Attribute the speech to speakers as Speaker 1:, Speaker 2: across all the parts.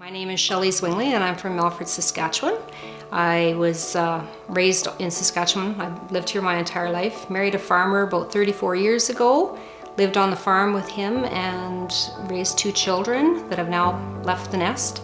Speaker 1: My name is Shelley Zwingli and I'm from Melfort, Saskatchewan. I was raised in Saskatchewan. I've lived here my entire life. Married a farmer about 34 years ago. Lived on the farm with him and raised 2 children that have now left the nest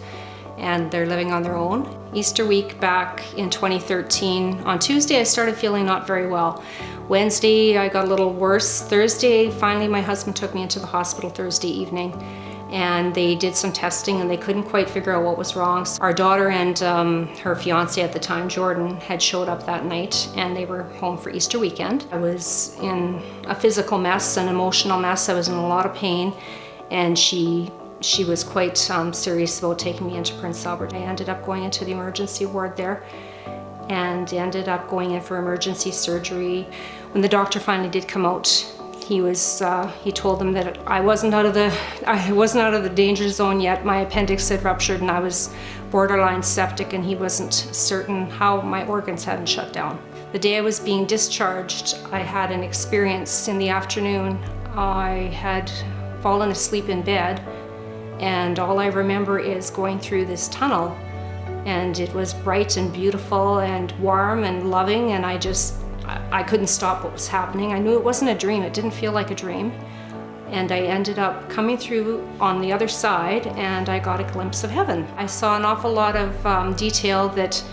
Speaker 1: and they're living on their own. Easter week back in 2013, on Tuesday I started feeling not very well. Wednesday I got a little worse. Thursday, finally my husband took me into the hospital Thursday evening and they did some testing and they couldn't quite figure out what was wrong. So our daughter and her fiance at the time, Jordan, had showed up that night and they were home for Easter weekend. I was in a physical mess, an emotional mess. I was in a lot of pain and she was quite serious about taking me into Prince Albert. I ended up going into the emergency ward there and ended up going in for emergency surgery. When the doctor finally did come out, he told them that I wasn't out of the danger zone yet. My appendix had ruptured and I was borderline septic and he wasn't certain how my organs hadn't shut down. The day I was being discharged, I had an experience in the afternoon. I had fallen asleep in bed and all I remember is going through this tunnel and it was bright and beautiful and warm and loving and I couldn't stop what was happening. I knew it wasn't a dream. It didn't feel like a dream. And I ended up coming through on the other side and I got a glimpse of heaven. I saw an awful lot of detail that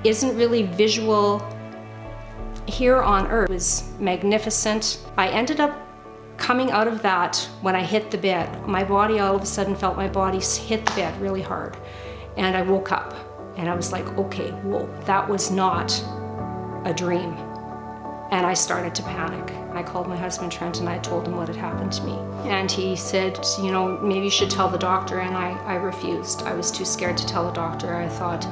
Speaker 1: isn't really visual here on earth. It was magnificent. I ended up coming out of that when I hit the bed. My body all of a sudden felt my body hit the bed really hard. And I woke up and I was like, okay, whoa, that was not a dream. And I started to panic. I called my husband Trent and I told him what had happened to me. And he said, you know, maybe you should tell the doctor, and I refused. I was too scared to tell the doctor. I thought,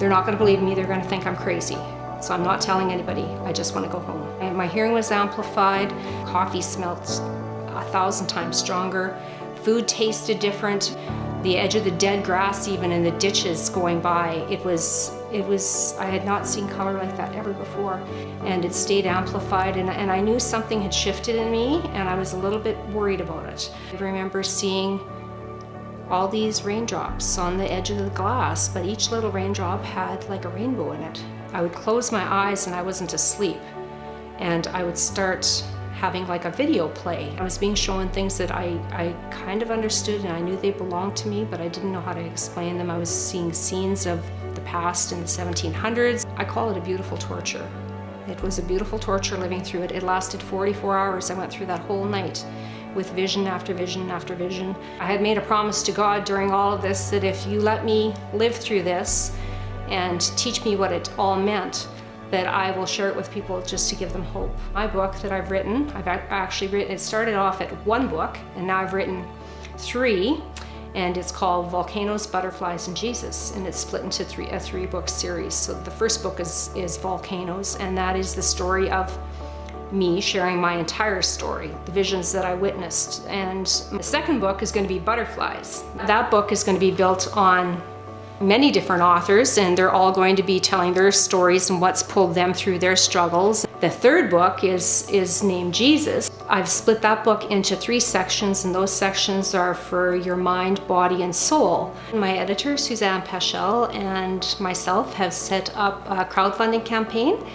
Speaker 1: they're not gonna believe me, they're gonna think I'm crazy. So I'm not telling anybody, I just wanna go home. And my hearing was amplified, coffee smelled 1,000 times stronger, food tasted different, the edge of the dead grass even in the ditches going by, it was, I had not seen color like that ever before. And it stayed amplified and I knew something had shifted in me and I was a little bit worried about it. I remember seeing all these raindrops on the edge of the glass, but each little raindrop had like a rainbow in it. I would close my eyes and I wasn't asleep and I would start having like a video play. I was being shown things that I kind of understood and I knew they belonged to me, but I didn't know how to explain them. I was seeing scenes of the past in the 1700s. I call it a beautiful torture. It was a beautiful torture living through it. It lasted 44 hours. I went through that whole night with vision after vision after vision. I had made a promise to God during all of this that if you let me live through this and teach me what it all meant, that I will share it with people just to give them hope. My book that I've written, it started off at 1 book and now I've written 3, and it's called Volcanoes, Butterflies, and Jesus, and it's split into a 3-book series. So the first book is Volcanoes, and that is the story of me sharing my entire story, the visions that I witnessed. And the second book is going to be Butterflies. That book is going to be built on many different authors and they're all going to be telling their stories and what's pulled them through their struggles. The third book is named Jesus. I've split that book into 3 sections and those sections are for your mind, body, and soul. My editor, Suzanne Peschel, and myself have set up a crowdfunding campaign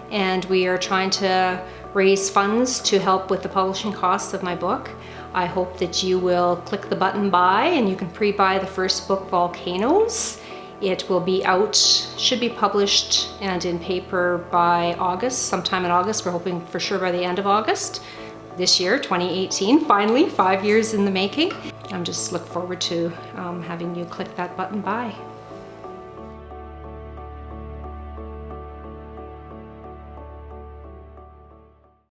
Speaker 1: and we are trying to raise funds to help with the publishing costs of my book. I hope that you will click the button buy and you can pre-buy the first book, Volcanoes. It will be out, should be published and in paper by August, sometime in August. We're hoping for sure by the end of August this year, 2018, finally, 5 years in the making. I'm just look forward to having you click that button buy.